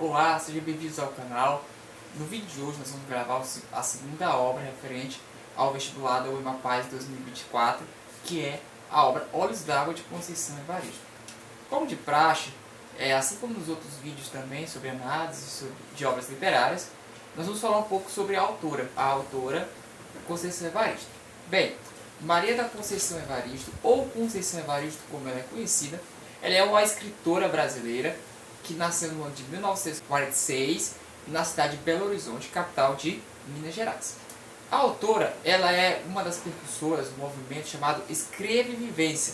Olá, sejam bem-vindos ao canal. No vídeo de hoje nós vamos gravar a segunda obra referente ao vestibular da UEMA-Paz 2024, que é a obra Olhos d'Água de Conceição Evaristo. Como de praxe, assim como nos outros vídeos também sobre análise de obras literárias, nós vamos falar um pouco sobre a autora Conceição Evaristo. Bem, Maria da Conceição Evaristo, ou Conceição Evaristo como ela é conhecida, ela é uma escritora brasileira que nasceu no ano de 1946 na cidade de Belo Horizonte, capital de Minas Gerais. A autora ela é uma das precursoras do movimento chamado Escreve Vivência,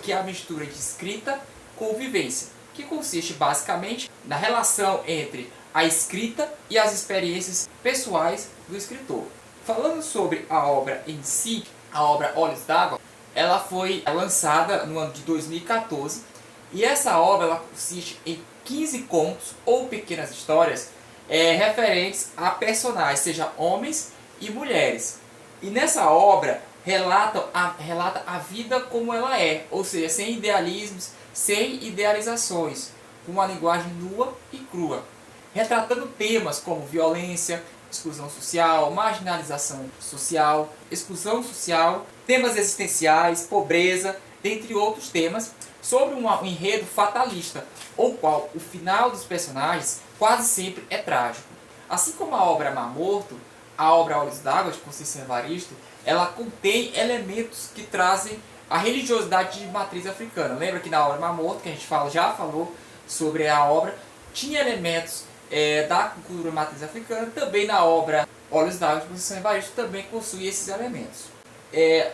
que é a mistura de escrita com vivência, que consiste basicamente na relação entre a escrita e as experiências pessoais do escritor. Falando sobre a obra em si, a obra Olhos d'Água, ela foi lançada no ano de 2014 e essa obra ela consiste em 15 contos ou pequenas histórias referentes a personagens, seja homens e mulheres. E nessa obra relata a vida como ela é, ou seja, sem idealismos, sem idealizações, com uma linguagem nua e crua, retratando temas como violência, exclusão social, marginalização social, exclusão social, temas existenciais, pobreza, dentre outros temas, sobre um enredo fatalista, o qual o final dos personagens quase sempre é trágico. Assim como a obra Mar Morto, a obra Olhos d'Água de Conceição Evaristo, ela contém elementos que trazem a religiosidade de matriz africana. Lembra que na obra Mar Morto, que a gente já falou sobre a obra, tinha elementos da cultura matriz africana, também na obra Olhos d'Água de Conceição Evaristo também possui esses elementos.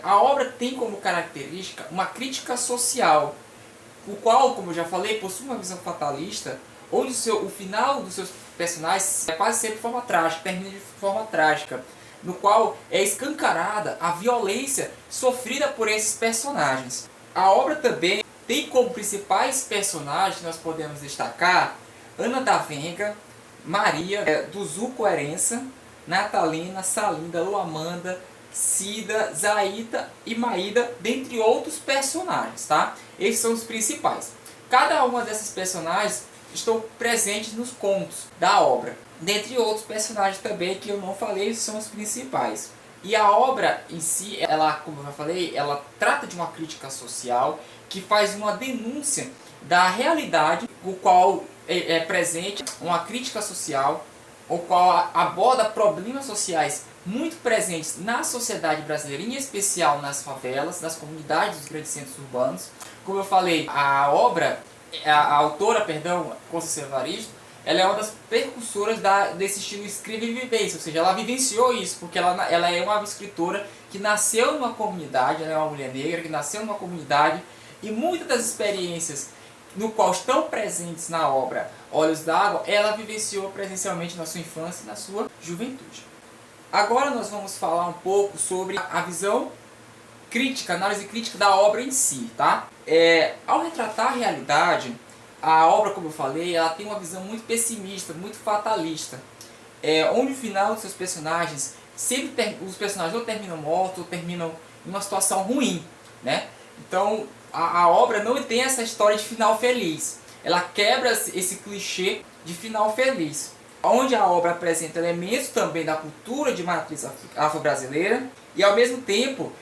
A obra tem como característica uma crítica social, o qual, como eu já falei, possui uma visão fatalista, onde o final dos seus personagens é quase sempre de forma trágica, termina de forma trágica, no qual é escancarada a violência sofrida por esses personagens. A obra também tem como principais personagens, nós podemos destacar, Ana da Venga, Maria, Duzu Coerença, Natalina, Salinda, Luamanda, Cida, Zaita e Maída, dentre outros personagens, tá? Esses são os principais. Cada uma dessas personagens estão presentes nos contos da obra. Dentre outros personagens também que eu não falei, são os principais. E a obra em si, ela, como eu já falei, ela trata de uma crítica social que faz uma denúncia da realidade, o qual é presente uma crítica social, o qual aborda problemas sociais muito presentes na sociedade brasileira, em especial nas favelas, nas comunidades dos grandes centros urbanos. Como eu falei, a autora, Conceição Evaristo, ela é uma das precursoras desse estilo escreve e vivência, ou seja, ela vivenciou isso, porque ela é uma escritora que nasceu numa comunidade, ela é uma mulher negra que nasceu numa comunidade, e muitas das experiências no qual estão presentes na obra Olhos d'Água, ela vivenciou presencialmente na sua infância e na sua juventude. Agora nós vamos falar um pouco sobre a visão crítica, análise crítica da obra em si, tá? Ao retratar a realidade, a obra, como eu falei, ela tem uma visão muito pessimista, muito fatalista, onde o final dos seus personagens, os personagens ou terminam mortos ou terminam em uma situação ruim, né? Então a obra não tem essa história de final feliz, ela quebra esse clichê de final feliz, onde a obra apresenta elementos também da cultura de matriz afro-brasileira e ao mesmo tempo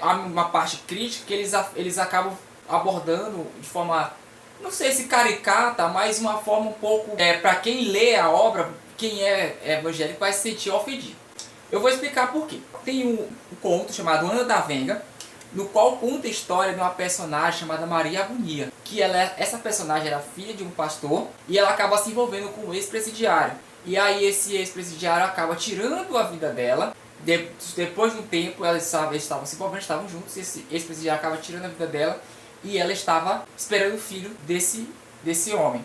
há uma parte crítica que eles acabam abordando de forma, não sei se caricata, mas uma forma um pouco, para quem lê a obra, quem é evangélico vai se sentir ofendido. Eu vou explicar por quê. Tem um conto chamado Ana da Venga, no qual conta a história de uma personagem chamada Maria Agonia, que essa personagem era filha de um pastor e ela acaba se envolvendo com um ex-presidiário. E aí esse ex-presidiário acaba tirando a vida dela. Depois de um tempo, eles estavam se envolvendo, estavam juntos, e esse ex-presidiário acaba tirando a vida dela e ela estava esperando o filho desse homem.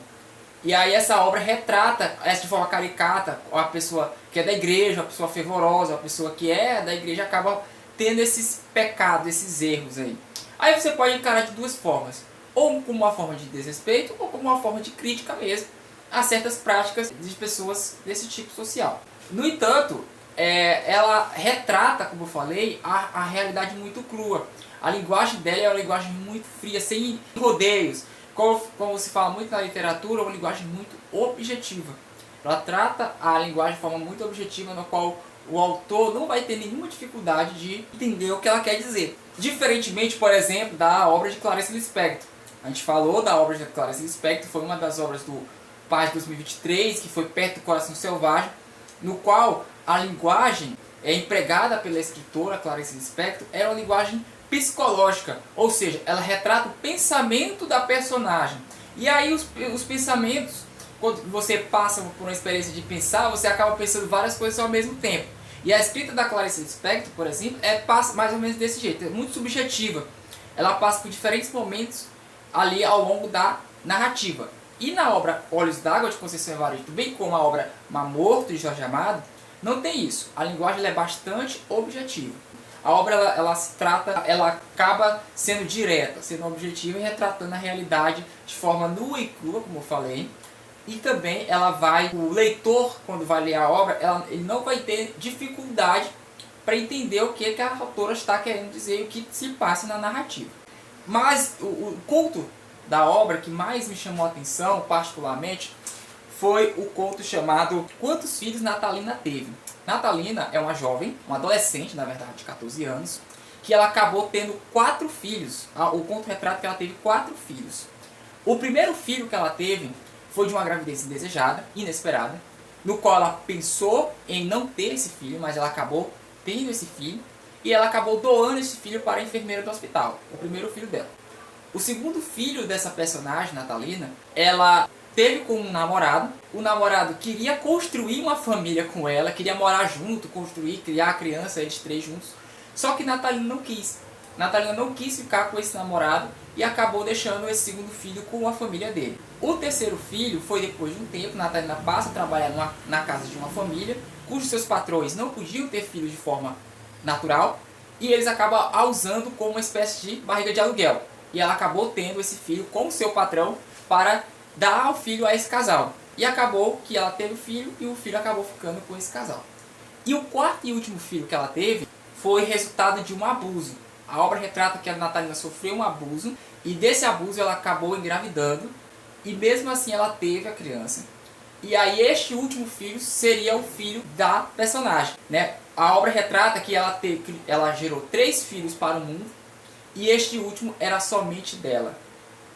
E aí essa obra retrata, de forma caricata, a pessoa que é da igreja, a pessoa fervorosa, a pessoa que é da igreja acaba tendo esses pecados, esses erros aí. Aí você pode encarar de duas formas, ou como uma forma de desrespeito, ou como uma forma de crítica mesmo a certas práticas de pessoas desse tipo social. No entanto, ela retrata, como eu falei, a realidade muito crua. A linguagem dela é uma linguagem muito fria, sem rodeios, Como se fala muito na literatura, é uma linguagem muito objetiva. Ela trata a linguagem de forma muito objetiva, no qual o autor não vai ter nenhuma dificuldade de entender o que ela quer dizer. Diferentemente, por exemplo, da obra de Clarice Lispector. A gente falou da obra de Clarice Lispector, foi uma das obras do Paz de 2023, que foi Perto do Coração Selvagem, no qual a linguagem empregada pela escritora Clarice Lispector era uma linguagem psicológica, ou seja, ela retrata o pensamento da personagem. E aí os pensamentos, quando você passa por uma experiência de pensar, você acaba pensando várias coisas ao mesmo tempo. E a escrita da Clarice Lispector, por exemplo, passa mais ou menos desse jeito, é muito subjetiva. Ela passa por diferentes momentos ali ao longo da narrativa. E na obra Olhos d'Água, de Conceição Evaristo, bem como a obra Mar Morto, de Jorge Amado, não tem isso. A linguagem é bastante objetiva. A obra ela acaba sendo direta, sendo objetiva e retratando a realidade de forma nua e crua, como eu falei. E também o leitor, quando vai ler a obra, ele não vai ter dificuldade para entender o que a autora está querendo dizer e o que se passa na narrativa. Mas o conto da obra que mais me chamou a atenção, particularmente, foi o conto chamado Quantos Filhos Natalina Teve. Natalina é uma jovem, uma adolescente, na verdade, de 14 anos, que ela acabou tendo 4 filhos. O conto retrata que ela teve 4 filhos. O primeiro filho que ela teve foi de uma gravidez indesejada, inesperada, no qual ela pensou em não ter esse filho, mas ela acabou tendo esse filho, e ela acabou doando esse filho para a enfermeira do hospital, o primeiro filho dela. O segundo filho dessa personagem, Natalina, ela teve com um namorado. O namorado queria construir uma família com ela, queria morar junto, construir, criar a criança, eles 3 juntos. Só que Natalina não quis. Natalina não quis ficar com esse namorado e acabou deixando esse segundo filho com a família dele. O terceiro filho foi depois de um tempo. Natalina passa a trabalhar na casa de uma família, cujos seus patrões não podiam ter filhos de forma natural, e eles acabam a usando como uma espécie de barriga de aluguel. E ela acabou tendo esse filho com o seu patrão para dar o filho a esse casal. E acabou que ela teve o filho e o filho acabou ficando com esse casal. E o quarto e último filho que ela teve foi resultado de um abuso. A obra retrata que a Natalina sofreu um abuso e desse abuso ela acabou engravidando e mesmo assim ela teve a criança. E aí este último filho seria o filho da personagem, né? A obra retrata que ela gerou 3 filhos para o mundo e este último era somente dela.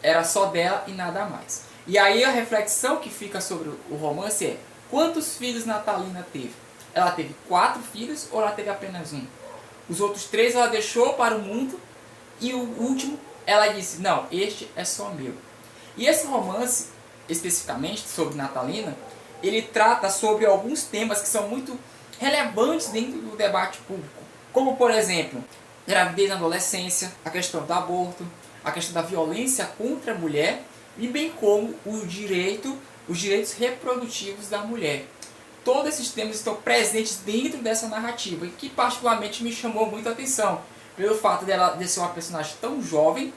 Era só dela e nada mais. E aí a reflexão que fica sobre o romance é: quantos filhos Natalina teve? Ela teve 4 filhos ou ela teve apenas um? Os outros 3 ela deixou para o mundo e o último ela disse: não, este é só meu. E esse romance, especificamente sobre Natalina, ele trata sobre alguns temas que são muito relevantes dentro do debate público. Como, por exemplo, gravidez na adolescência, a questão do aborto, a questão da violência contra a mulher e bem como os direitos reprodutivos da mulher. Todos esses temas estão presentes dentro dessa narrativa e que particularmente me chamou muito a atenção pelo fato de ser uma personagem tão jovem,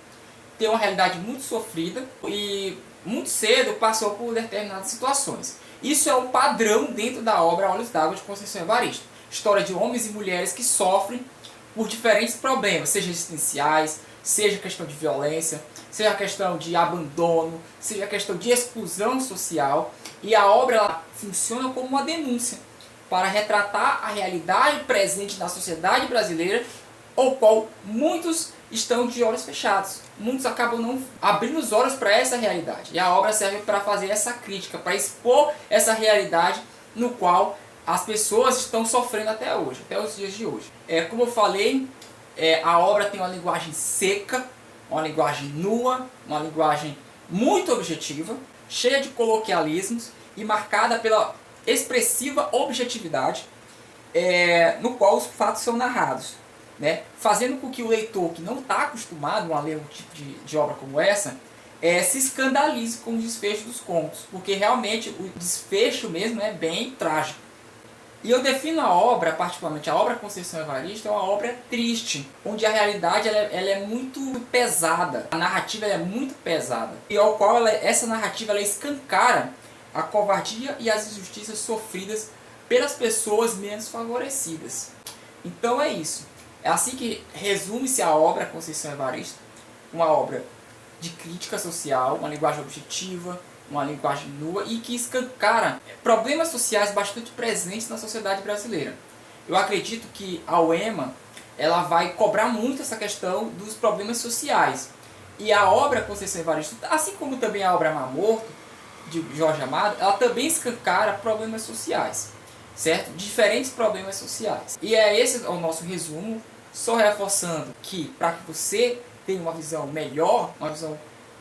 ter uma realidade muito sofrida e muito cedo passou por determinadas situações. Isso é um padrão dentro da obra Olhos d'Água, de Conceição Evaristo. História de homens e mulheres que sofrem por diferentes problemas, seja existenciais, seja questão de violência, seja questão de abandono, seja questão de exclusão social. E a obra ela funciona como uma denúncia para retratar a realidade presente na sociedade brasileira, ao qual muitos estão de olhos fechados. Muitos acabam não abrindo os olhos para essa realidade. E a obra serve para fazer essa crítica, para expor essa realidade no qual as pessoas estão sofrendo até hoje, até os dias de hoje. Como eu falei, a obra tem uma linguagem seca, uma linguagem nua, uma linguagem muito objetiva, cheia de coloquialismos e marcada pela expressiva objetividade, no qual os fatos são narrados, né? Fazendo com que o leitor que não está acostumado a ler um tipo de obra como essa, se escandalize com o desfecho dos contos, porque realmente o desfecho mesmo é bem trágico. E eu defino a obra, particularmente a obra Conceição Evaristo, é uma obra triste, onde a realidade ela é muito pesada, a narrativa é muito pesada, e ao qual essa narrativa ela escancara a covardia e as injustiças sofridas pelas pessoas menos favorecidas. Então é isso. É assim que resume-se a obra Conceição Evaristo, uma obra de crítica social, uma linguagem objetiva, uma linguagem nua e que escancara problemas sociais bastante presentes na sociedade brasileira. Eu acredito que a UEMA ela vai cobrar muito essa questão dos problemas sociais. E a obra Conceição Evaristo, assim como também a obra Mar Morto, de Jorge Amado, ela também escancara problemas sociais, certo? Diferentes problemas sociais. E é esse o nosso resumo, só reforçando que para que você tenha uma visão melhor, uma visão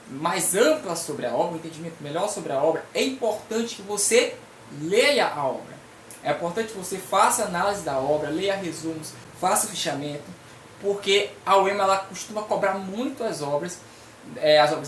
mais ampla sobre a obra, um entendimento melhor sobre a obra, é importante que você leia a obra. É importante que você faça análise da obra, leia resumos, faça fichamento, porque a UEMA ela costuma cobrar muito as obras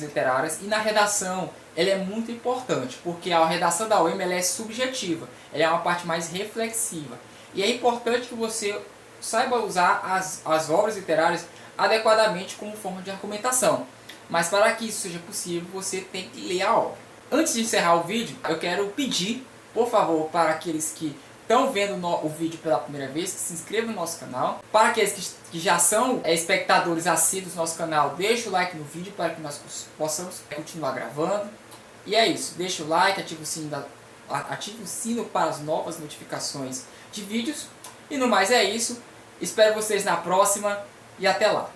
literárias, e na redação ela é muito importante, porque a redação da UEMA ela é subjetiva, ela é uma parte mais reflexiva. E é importante que você saiba usar as obras literárias adequadamente como forma de argumentação. Mas para que isso seja possível, você tem que ler a obra. Antes de encerrar o vídeo, eu quero pedir, por favor, para aqueles que estão vendo o vídeo pela primeira vez, que se inscrevam no nosso canal. Para aqueles que já são espectadores assíduos do nosso canal, deixa o like no vídeo para que nós possamos continuar gravando. E é isso, deixa o like, ativa o sino para as novas notificações de vídeos. E no mais é isso, espero vocês na próxima e até lá.